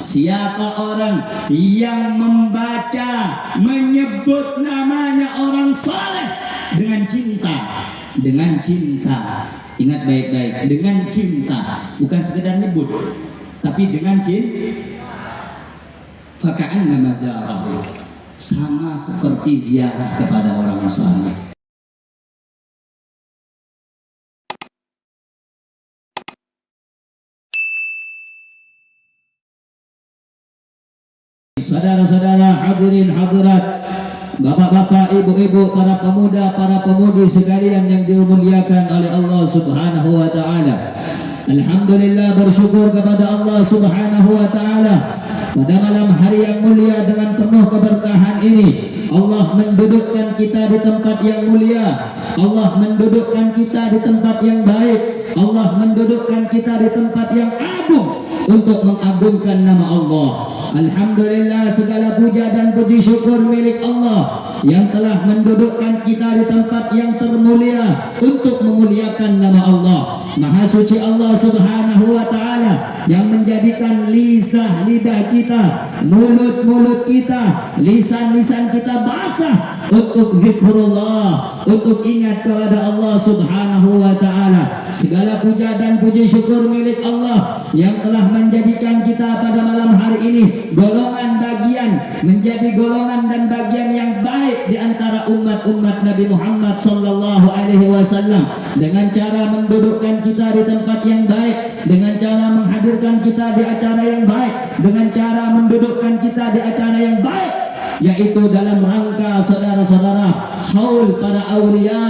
Siapa orang yang membaca, menyebut namanya orang saleh dengan cinta, dengan cinta. Ingat baik-baik, dengan cinta, bukan sekedar nyebut, tapi dengan cinta. Faka'anna mazarahu, sama seperti ziarah kepada orang saleh. Saudara-saudara, hadirin hadirat, bapak-bapak, ibu-ibu, para pemuda, para pemudi sekalian yang dimuliakan oleh Allah Subhanahu wa taala. Alhamdulillah, bersyukur kepada Allah Subhanahu wa taala pada malam hari yang mulia dengan penuh keberkahan ini. Allah mendudukkan kita di tempat yang mulia, Allah mendudukkan kita di tempat yang baik, Allah mendudukkan kita di tempat yang agung untuk mengagungkan nama Allah. Alhamdulillah, segala puja dan puji syukur milik Allah yang telah mendudukkan kita di tempat yang termulia untuk memuliakan nama Allah. Maha suci Allah Subhanahu wa taala yang menjadikan lidah kita, mulut kita, lisan kita basah untuk zikrullah, untuk ingat kepada Allah Subhanahu wa taala. Segala puja dan puji syukur milik Allah yang telah menjadikan kita pada malam hari ini golongan bagian, menjadi golongan dan bagian yang baik di antara umat-umat Nabi Muhammad sallallahu alaihi wasallam, dengan cara mendudukkan kita di tempat yang baik, dengan cara menghadirkan kita di acara yang baik, dengan cara mendudukkan kita di acara yang baik, yaitu dalam rangka saudara-saudara haul para aulia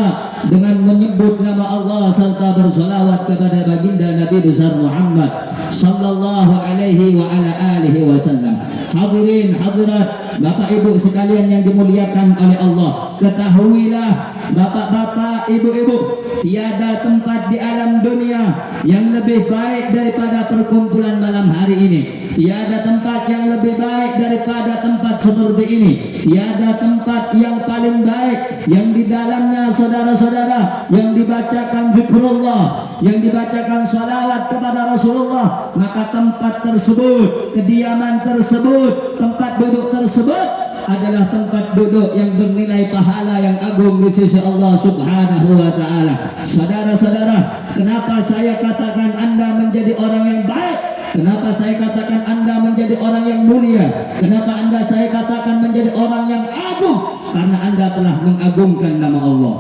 dengan menyebut nama Allah serta bersolawat kepada baginda Nabi besar Muhammad sallallahu alaihi wa ala alihi wasallam. Hadirin hadirat, bapak ibu sekalian yang dimuliakan oleh Allah, ketahuilah bapak-bapak, ibu-ibu, tiada tempat di alam dunia yang lebih baik daripada perkumpulan malam hari ini. Tiada tempat yang lebih baik daripada tempat seperti ini. Tiada tempat yang paling baik yang di dalamnya saudara-saudara yang dibacakan zikrullah, yang dibacakan salawat kepada Rasulullah, maka tempat tersebut, kediaman tersebut, tempat duduk tersebut adalah tempat duduk yang bernilai pahala yang agung di sisi Allah Subhanahu wa taala. Saudara-saudara, kenapa saya katakan Anda menjadi orang yang baik? Kenapa saya katakan Anda menjadi orang yang mulia? Kenapa saya katakan menjadi orang yang agung? Karena Anda telah mengagungkan nama Allah,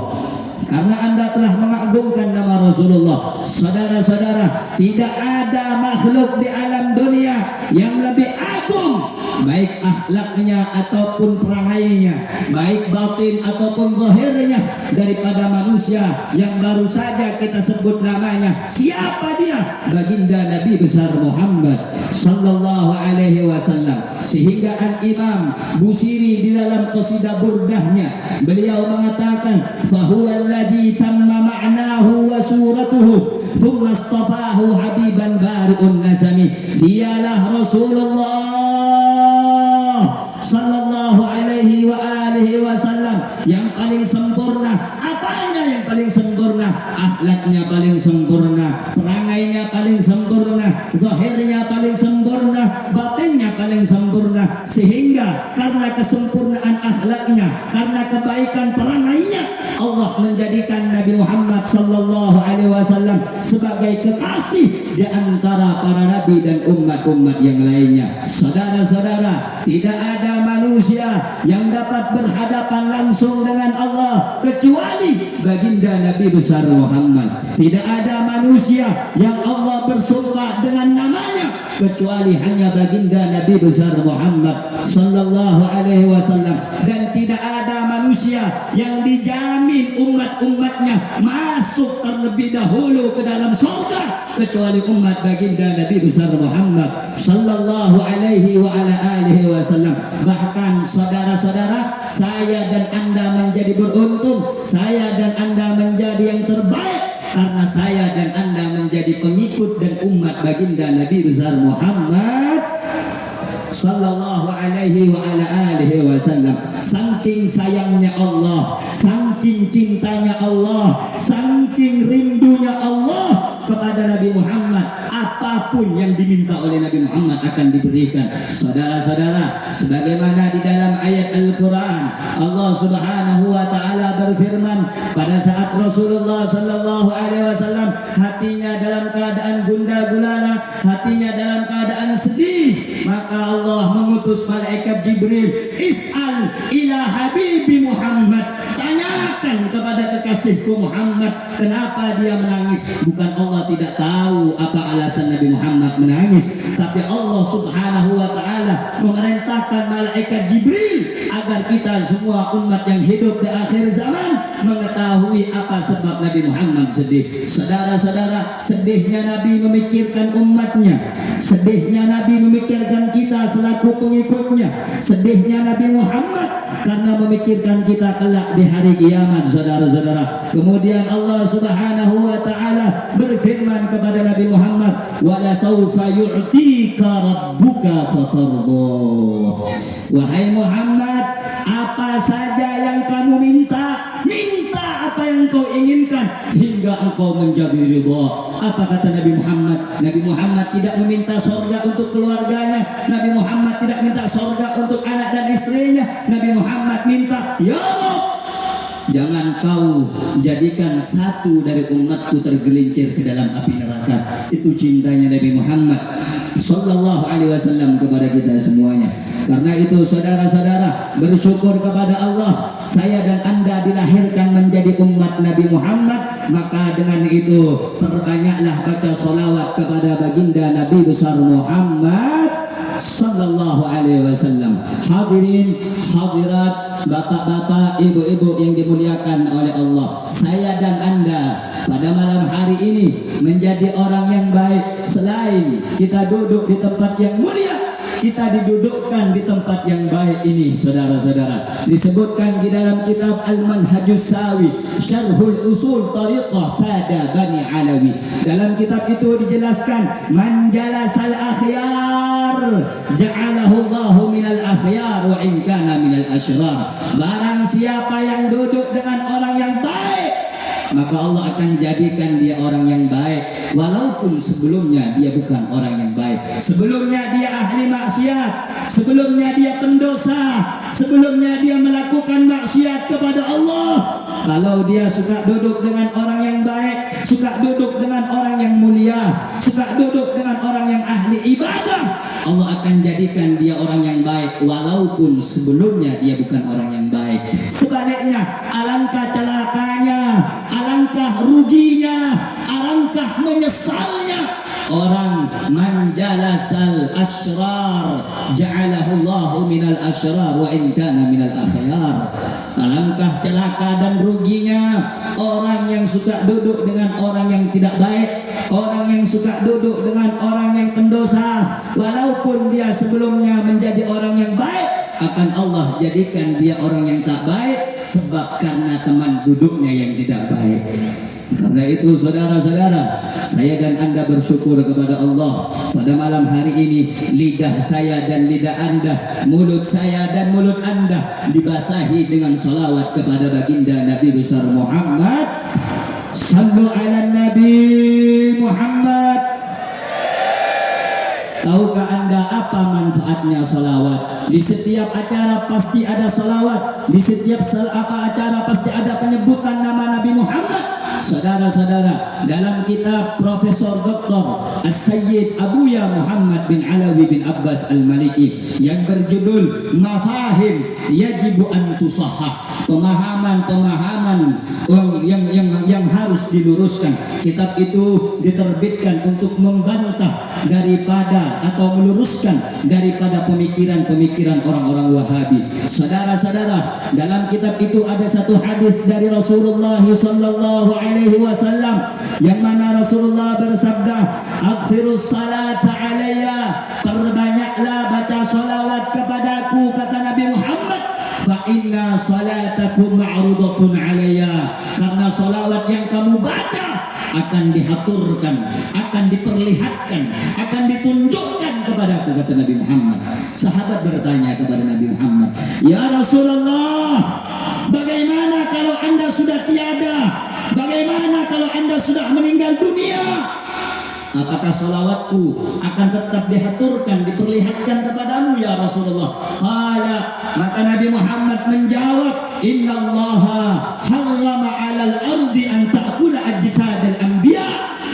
karena Anda telah mengagungkan nama Rasulullah. Saudara-saudara, tidak ada makhluk di alam dunia yang lebih agung, baik akhlaknya ataupun perangainya, baik batin ataupun zahirnya, daripada manusia yang baru saja kita sebut namanya. Siapa dia? Baginda Nabi besar Muhammad sallallahu alaihi wasallam. Sehingga Al-Imam Busiri di dalam qasidah burdahnya beliau mengatakan, fahuwa alladhi tamma ma'nahu wa suratuhu thumma astafahu habiban bari'un nasami. Dialah Rasulullah sallallahu alaihi wa alihi wasallam yang paling sempurna. Apanya yang paling sempurna? Akhlaknya paling sempurna, perangainya paling sempurna, zahirnya paling sempurna, batinnya paling sempurna. Sehingga karena kesempurnaan akhlaknya, karena kebaikan perangainya, Allah menjadikan Nabi Muhammad sallallahu alaihi wasallam sebagai kekasih di antara para nabi dan umat-umat yang lainnya. Saudara-saudara, tidak ada manusia yang dapat berhadapan langsung dengan Allah kecuali baginda Nabi besar Muhammad. Tidak ada manusia yang Allah bersumpah dengan namanya kecuali hanya baginda Nabi besar Muhammad sallallahu alaihi wasallam. Dan tidak ada manusia yang dijamin umat-umatnya masuk terlebih dahulu ke dalam surga kecuali umat baginda Nabi besar Muhammad sallallahu alaihi wa ala alihi wasallam. Bahkan saudara-saudara, saya dan Anda menjadi beruntung, saya dan Anda menjadi yang terbaik karena saya dan Anda menjadi pengikut dan umat baginda Nabi besar Muhammad sallallahu alaihi wa ala alihi wasallam. Saking sayangnya Allah, saking cintanya Allah, saking rindunya Allah kepada Nabi Muhammad, apapun yang diminta oleh Nabi Muhammad akan diberikan. Saudara-saudara, sebagaimana di dalam ayat Al-Quran Allah Subhanahu wa Ta'ala berfirman, pada saat Rasulullah Sallallahu Alaihi Wasallam hatinya dalam keadaan gundah gulana, hatinya dalam keadaan sedih, maka Allah mengutus malaikat Jibril, is'al ila habibi Muhammad, tanyakan kepada kekasihku Muhammad kenapa dia menangis. Bukan Allah tidak tahu apa alasan Nabi Muhammad menangis, tapi Allah Subhanahu wa Ta'ala memerintahkan malaikat Jibril agar kita semua umat yang hidup di akhir zaman mengetahui apa sebab Nabi Muhammad sedih. Saudara-saudara, sedihnya Nabi memikirkan umatnya, sedihnya Nabi memikirkan kita selaku pengikutnya, sedihnya Nabi Muhammad karena memikirkan kita kelak di hari kiamat. Saudara-saudara, kemudian Allah Subhanahu wa Ta'ala berfirman kepada Nabi Muhammad, wala sawfa yu'tika rabbuka fatardha. Wahai Muhammad, apa saja yang kamu minta, minta apa yang kau inginkan hingga engkau menjadi ridha. Apa kata Nabi Muhammad? Nabi Muhammad tidak meminta surga untuk keluarganya, Nabi Muhammad tidak minta surga untuk anak dan istrinya. Nabi Muhammad minta, ya Rabb, jangan kau jadikan satu dari umatku tergelincir ke dalam api neraka. Itu cintanya Nabi Muhammad Sallallahu Alaihi Wasallam kepada kita semuanya. Karena itu saudara-saudara, bersyukur kepada Allah, saya dan anda dilahirkan menjadi umat Nabi Muhammad. Maka dengan itu perbanyaklah baca salawat kepada baginda Nabi besar Muhammad Sallallahu Alaihi Wasallam. Hadirin hadirat, bapak-bapak, ibu-ibu yang dimuliakan oleh Allah, saya dan anda pada malam hari ini menjadi orang yang baik. Selain kita duduk di tempat yang mulia, kita didudukkan di tempat yang baik ini. Saudara-saudara, disebutkan di dalam kitab Al-Manhajus Sawi Syarhul Usul Tariqah Sada Bani Alawi. Dalam kitab itu dijelaskan, man jalasal akhyar ja'alahu Allahu minal akhyar wa in kana minal asyrar. Barang siapa yang duduk dengan orang yang baik, maka Allah akan jadikan dia orang yang baik, walaupun sebelumnya dia bukan orang yang baik. Sebelumnya dia ahli maksiat, sebelumnya dia pendosa, sebelumnya dia melakukan maksiat kepada Allah. Kalau dia suka duduk dengan orang yang baik, suka duduk dengan orang yang mulia, suka duduk dengan orang yang ahli ibadah, Allah akan jadikan dia orang yang baik, walaupun sebelumnya dia bukan orang yang baik. Sebaliknya, alangkah celakanya, alangkah ruginya, alangkah menyesalnya orang man jalasal asyrar ja'alahu Allahu minal asyrar wa in kana minal akhyar. Alangkah celaka dan ruginya orang yang suka duduk dengan orang yang tidak baik, orang yang suka duduk dengan orang yang pendosa, walaupun dia sebelumnya menjadi orang yang baik, akan Allah jadikan dia orang yang tak baik sebab karena teman duduknya yang tidak baik. Karena itu saudara-saudara, saya dan anda bersyukur kepada Allah pada malam hari ini, lidah saya dan lidah anda, mulut saya dan mulut anda dibasahi dengan salawat kepada baginda Nabi besar Muhammad. Sallu ala Nabi Muhammad. Tahukah anda apa manfaatnya salawat? Di setiap acara pasti ada salawat, di setiap acara pasti ada penyebutan nama Nabi Muhammad. Saudara-saudara, dalam kitab Profesor Dr. As-Sayyid Abuya Muhammad bin Alawi bin Abbas Al-Maliki yang berjudul Mafahim Yajibu an Tusahhah, pemahaman-pemahaman yang harus diluruskan. Kitab itu diterbitkan untuk membantah daripada atau meluruskan daripada pemikiran-pemikiran orang-orang Wahabi. Saudara-saudara, dalam kitab itu ada satu hadis dari Rasulullah Sallallahu Alaihi Wasallam yang mana Rasulullah bersabda, "Akthirus salata alayya," perbanyaklah baca salawat kepadaku, kata Nabi Muhammad, "fa inna salatakum ma'rudatun alayya," karena salawat yang kamu baca akan dihaturkan, akan diperlihatkan, akan ditunjukkan kepadaku, kata Nabi Muhammad. Sahabat bertanya kepada Nabi Muhammad, "Ya Rasulullah, bagaimana kalau anda sudah tiada? Bagaimana kalau anda sudah meninggal dunia?" apakah salawatku akan tetap dihaturkan, diperlihatkan kepadamu ya Rasulullah? Qala, maka Nabi Muhammad menjawab, innallaha harrama 'alal ardi an ta'kula ajsadal anbiya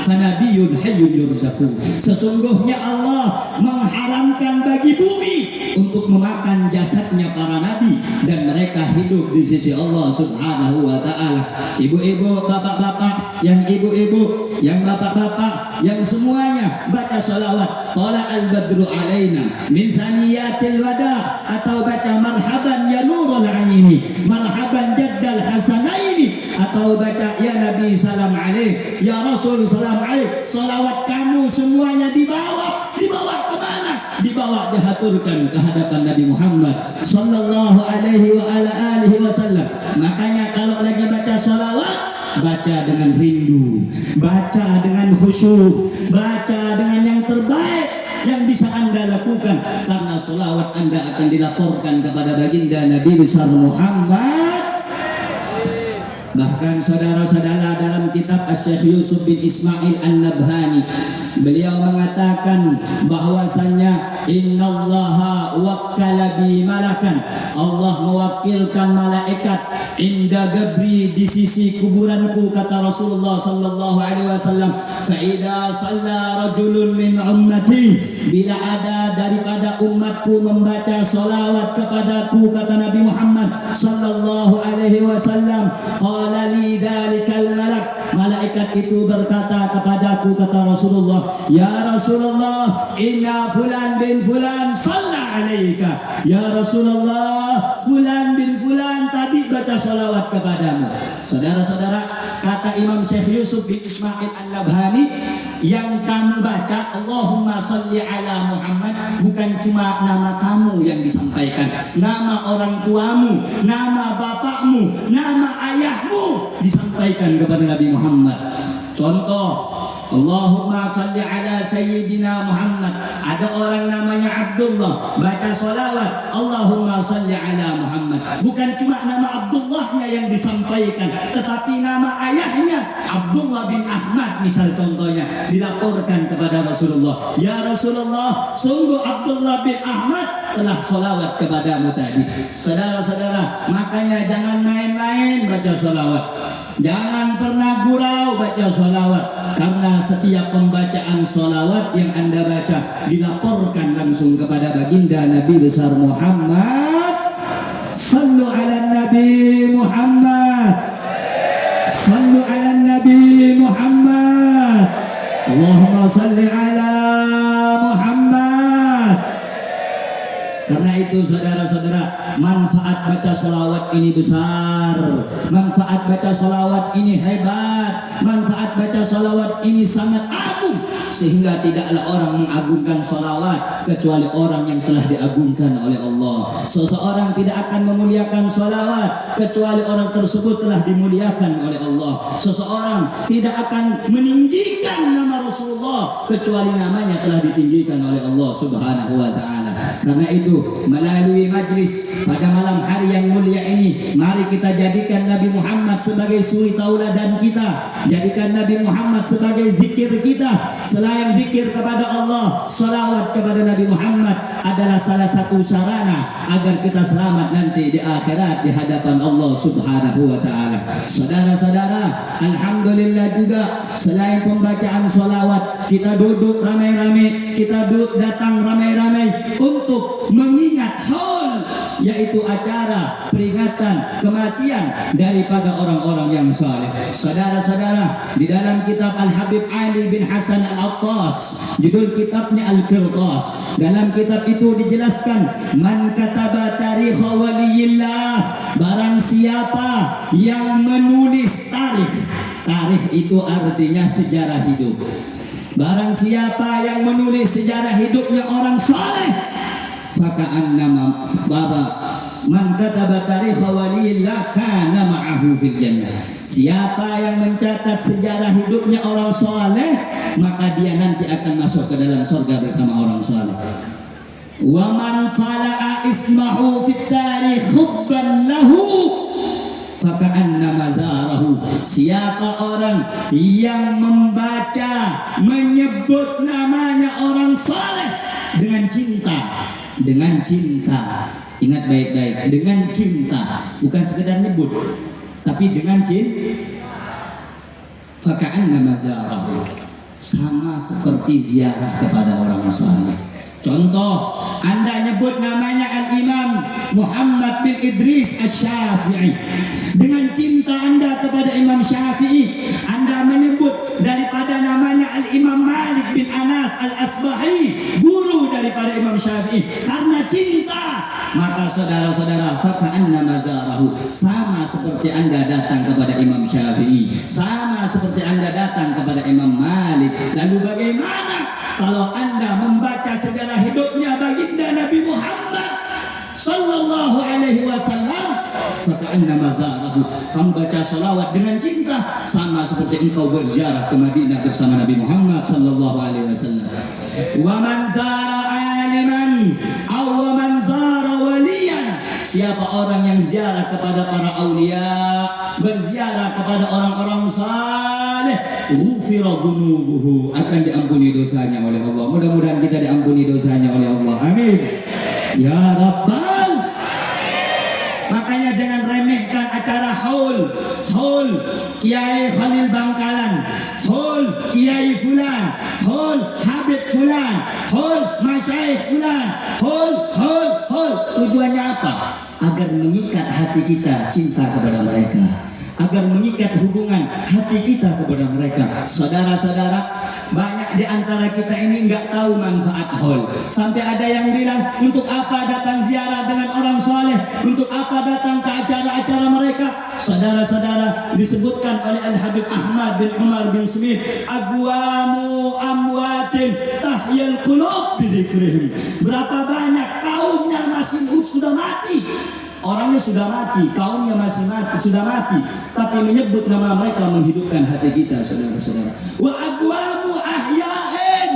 fanabiyun hayyun yurzaku. Sesungguhnya Allah mengharamkan bagi bumi untuk memakan jasadnya para nabi dan mereka hidup di sisi Allah Subhanahu wa taala. Ibu-ibu, bapak-bapak, yang ibu-ibu, yang bapak-bapak, yang semuanya baca salawat. Tala al-badru alaina min thaniyatil wada, atau baca marhaban ya nurul aini, marhaban jaddal hasanaini, atau baca ya Nabi salam alaik, ya Rasul salam alaik. Salawat kamu semuanya dibawa kemana? Dibawa, dihaturkan ke hadapan Nabi Muhammad sallallahu alaihi wa ala alihi wasallam. Makanya kalau lagi baca salawat, baca dengan rindu, baca dengan khusyuk, baca dengan yang terbaik yang bisa Anda lakukan, karena salawat Anda akan dilaporkan kepada baginda Nabi besar Muhammad. Bahkan saudara-saudara, dalam kitab Asy-Syaikh Yusuf bin Ismail An-Nabhani, beliau mengatakan bahwasanya innallaha wakkala bi malakan, Allah mewakilkan malaikat inda gabri, di sisi kuburanku, kata Rasulullah sallallahu alaihi wasallam, fa idza shalla rajulun min ummati, bila ada daripada umatku membaca salawat kepadaku, kata Nabi Muhammad sallallahu alaihi wasallam, qala li dzalikal malak, malaikat itu berkata kepadaku, kata Rasulullah, ya Rasulullah, inna fulan bin fulan shalla alaika, ya Rasulullah, fulan bin fulan tadi baca salawat kepadamu. Saudara-saudara, kata Imam Syekh Yusuf bin Ismail An-Nabhani, yang kamu baca Allahumma salli ala Muhammad bukan cuma nama kamu yang disampaikan, nama orang tuamu, nama bapakmu, nama ayahmu disampaikan kepada Nabi Muhammad. Contoh, Allahumma salli ala Sayyidina Muhammad. Ada orang namanya Abdullah, baca salawat Allahumma salli ala Muhammad. Bukan cuma nama Abdullahnya yang disampaikan, tetapi nama ayahnya Abdullah bin Ahmad misal contohnya, dilaporkan kepada Rasulullah, ya Rasulullah, sungguh Abdullah bin Ahmad telah salawat kepadamu tadi. Saudara-saudara, makanya jangan main-main baca salawat, jangan pernah gurau baca salawat, karena setiap pembacaan salawat yang Anda baca dilaporkan langsung kepada baginda Nabi besar Muhammad. Sallu ala Nabi Muhammad, sallu ala Nabi Muhammad, Allahumma salli ala Muhammad. Karena itu saudara-saudara, manfaat baca salawat ini besar, manfaat baca salawat ini hebat, manfaat baca salawat ini sangat agung, sehingga tidaklah orang mengagungkan salawat kecuali orang yang telah diagungkan oleh Allah. Seseorang tidak akan memuliakan salawat kecuali orang tersebut telah dimuliakan oleh Allah. Seseorang tidak akan meninggikan nama Rasulullah kecuali namanya telah ditinggikan oleh Allah Subhanahu wa ta'ala. Karena itu, melalui majlis pada malam hari yang mulia ini, mari kita jadikan Nabi Muhammad sebagai suri tauladan kita, jadikan Nabi Muhammad sebagai zikir kita. Selain zikir kepada Allah, salawat kepada Nabi Muhammad adalah salah satu sarana agar kita selamat nanti di akhirat di hadapan Allah Subhanahu wa ta'ala. Saudara-saudara, alhamdulillah juga selain pembacaan salawat, kita duduk ramai-ramai, kita duduk datang ramai-ramai untuk mengingat haul, yaitu acara peringatan kematian daripada orang-orang yang saleh. Saudara-saudara, di dalam kitab Al-Habib Ali bin Hasan Al-Attas, judul kitabnya Al-Qirtas, dalam kitab itu dijelaskan, man kataba tarikh waliyillah, barang siapa yang menulis tarikh, tarikh itu artinya sejarah hidup, barang siapa yang menulis sejarah hidupnya orang saleh, faka'annama baba man kataba tarikh waliyillah kana ma'ahu fil jannah. Siapa yang mencatat sejarah hidupnya orang saleh, maka dia nanti akan masuk ke dalam surga bersama orang saleh. Wa man tala'a ismahu fit tarikh hubban lahu faka'annama zarahu. Siapa orang yang membaca, menyebut namanya orang saleh dengan cinta, dengan cinta. Ingat baik-baik, dengan cinta, bukan sekedar nyebut, tapi dengan cinta. Faka'anna mazarahu, sama seperti ziarah kepada orang saleh. Contoh, Anda nyebut namanya Al-Imam Muhammad bin Idris Asy-Syafi'i. Dengan cinta Anda kepada Imam Syafi'i, Anda menyebut daripada namanya Al-Imam Malik bin Anas Al-Asbahi, guru daripada Imam Syafi'i. Karena cinta, maka saudara-saudara, faka'anna mazarahu, sama seperti Anda datang kepada Imam Syafi'i, sama seperti Anda datang kepada Imam Malik. Lalu bagaimana kalau Anda membaca sejarah hidupnya baginda Nabi Muhammad sallallahu alaihi wasallam? Faka'anna mazarahu, kamu baca salawat dengan cinta, sama seperti engkau berziarah ke Madinah bersama Nabi Muhammad sallallahu alaihi wasallam. Wa man zara aliman aw wa man zara waliyan, siapa orang yang ziarah kepada para aulia, berziarah kepada orang-orang saleh, ghufira dhunubuhu, akan diampuni dosanya oleh Allah. Mudah-mudahan kita diampuni dosanya oleh Allah. Amin ya rabbal. Makanya jangan remehkan acara haul Kiai Khalil Bangkalan, haul Kiai Fulan, haul Habib Fulan, haul Masyaikh Fulan, haul. Tujuannya apa? Agar mengikat hati kita cinta kepada mereka, agar mengikat hubungan hati kita kepada mereka. Saudara-saudara, banyak di antara kita ini nggak tahu manfaat haul. Sampai ada yang bilang, untuk apa datang ziarah dengan orang soleh? Untuk apa datang ke acara-acara mereka? Saudara-saudara, disebutkan oleh Al-Habib Ahmad bin Umar bin Smith, agwamu amwatin tahyal qulub bidzikrihim. Berapa banyak kaumnya masih sudah mati, orangnya sudah mati, kaumnya masih mati, sudah mati, tapi menyebut nama mereka menghidupkan hati kita, saudara-saudara. Wa aqwamu ahya'in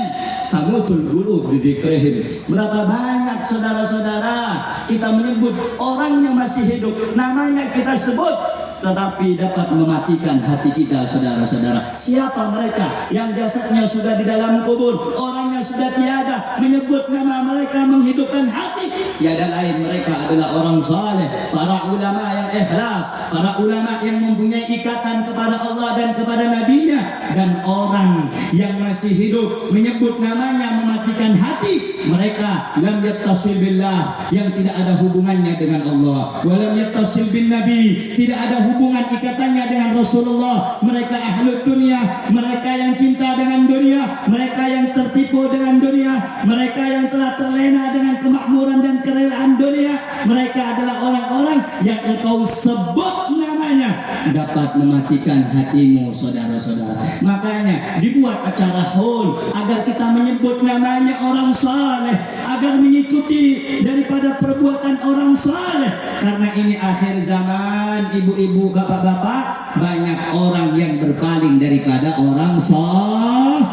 tamutul qulub bidzikrihim. Berapa banyak saudara-saudara kita menyebut orangnya masih hidup, namanya kita sebut, tetapi dapat mematikan hati kita, saudara-saudara. Siapa mereka yang jasadnya sudah di dalam kubur, orangnya sudah tiada, menyebut nama mereka menghidupkan hati? Tiada lain, mereka adalah orang saleh, para ulama yang ikhlas, para ulama yang mempunyai ikatan kepada Allah dan kepada nabinya. Dan orang yang masih hidup menyebut namanya mematikan hati, mereka lam yattasil billah, yang tidak ada hubungannya dengan Allah, wa lam yattasil bin nabi, tidak ada hubungan ikatannya dengan Rasulullah. Mereka ahlul dunia, mereka yang cinta dengan dunia, mereka yang tertipu dengan dunia, mereka yang telah terlena dengan kemakmuran dan kerelaan dunia. Mereka adalah orang-orang yang engkau sebut namanya dapat mematikan hatimu, saudara-saudara. Makanya dibuat acara haul agar kita menyebut namanya orang saleh, agar mengikuti daripada perbuatan orang saleh. Karena ini akhir zaman, ibu-ibu, bapak-bapak, banyak orang yang berpaling daripada orang saleh.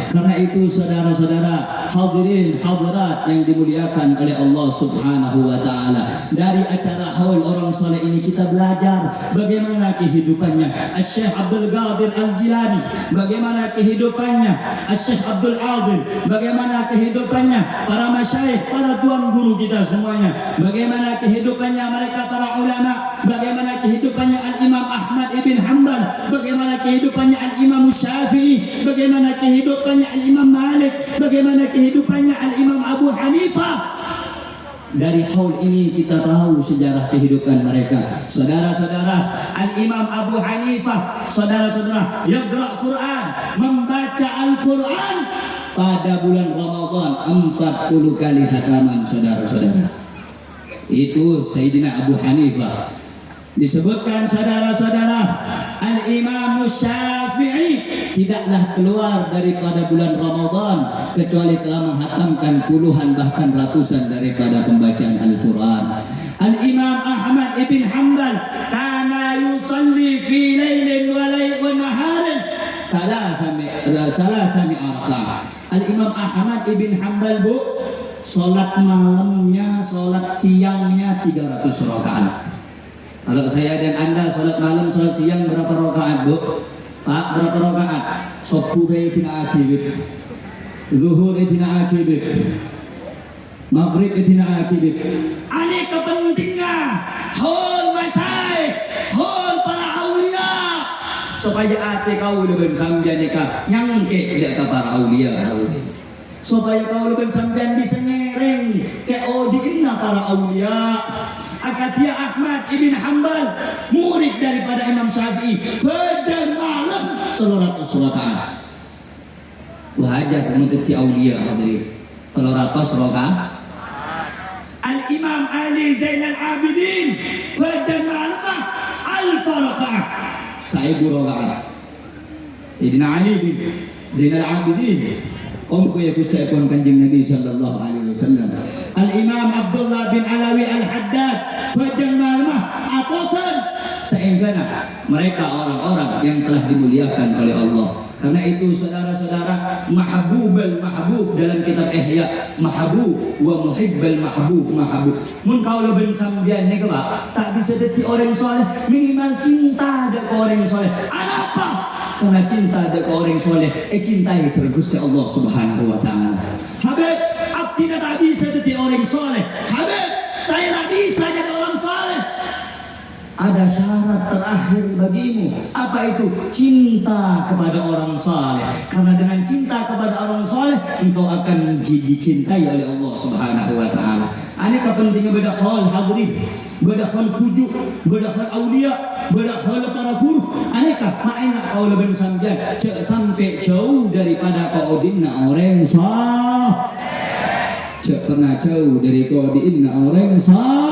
Karena itu saudara-saudara, hadirin hadirat yang dimuliakan oleh Allah Subhanahu wa taala, dari acara haul orang saleh ini kita belajar bagaimana kehidupannya Syekh Abdul Qadir Al-Jilani, bagaimana kehidupannya Syekh Abdul Adil, bagaimana kehidupannya para masyayikh, para tuan guru kita semuanya, bagaimana kehidupannya mereka para ulama, bagaimana kehidupannya Al-Imam Ahmad ibn Hanbal, bagaimana kehidupannya Al-Imam Syafi'i, bagaimana kehidupannya Al-Imam Malik, bagaimana kehidupannya Al-Imam Abu Hanifah. Dari haul ini kita tahu sejarah kehidupan mereka. Saudara-saudara, Al-Imam Abu Hanifah, saudara-saudara, yaqra' Quran, membaca Al-Quran pada bulan Ramadan 40 kali khataman, saudara-saudara. Itu Sayyidina Abu Hanifah. Disebutkan saudara-saudara, Al-Imam Syafi'i tidaklah keluar daripada bulan Ramadan kecuali telah menghatamkan puluhan bahkan ratusan daripada pembacaan Al-Quran. Al-Imam Ahmad ibn Hanbal kana yusalli fi lailin wa naharin thalathami arka'. Al-Imam Ahmad ibn Hanbal, bu, salat malamnya, salat siangnya 300 rakaat. Kalau saya dan Anda sholat malam, sholat siang berapa rakaat, Bu? Pak, berapa rakaat? Subuh tina akibit, zuhur tina akibit, maghrib tina akibit. Aneka pentingnya hol masyaikh, hol para aulia, supaya ate kau lebih sambian nikah nyangke tidak ke para aulia. Supaya kau lebih sambian bisa ngereng ke odinna para aulia. Akatia Ahmad ibn Hanbal, murid daripada Imam Syafi'i, pada malam 300 rakaat. Wajar menutupi aulia hadirin. 300 rakaat. Al Imam Ali Zainal Abidin, pada malam 1000 rakaat. 1000 rakaat. Sayyidina Ali bin Zainal Abidin, qom ya Gusti akon Kanjeng Nabi sallallahu alaihi wasallam. Al Imam Abdullah bin Alawi Al Haddad, bajang malamah atosan sehingga mereka orang-orang yang telah dimuliakan oleh Allah. Karena itu saudara-saudara, mahbubal mahbub dalam kitab Ihya, mahbub wa muhibbal mahbub mahbub. Mun kau lebih sambian nih Pak, tak bisa jadi orang soleh, minimal cinta ada ke orang soleh. Apa? Karena cinta ada ke orang soleh, cintai Gusti Allah Subhanahu wa taala. Habib, tidak bisa jadi orang soleh. Habib, saya tidak bisa jadi orang soleh. Ada syarat terakhir bagimu. Apa itu? Cinta kepada orang soleh. Karena dengan cinta kepada orang soleh, engkau akan dicintai oleh Allah Subhanahu wa taala. Aneka pentingnya beda hal hadirin, beda hal pujuk, beda hal aulia, beda hal para guru. Aneka makna kau lebih sampai jauh daripada kau dinna orang soleh. Pernah jauh dari kodiin orang sah.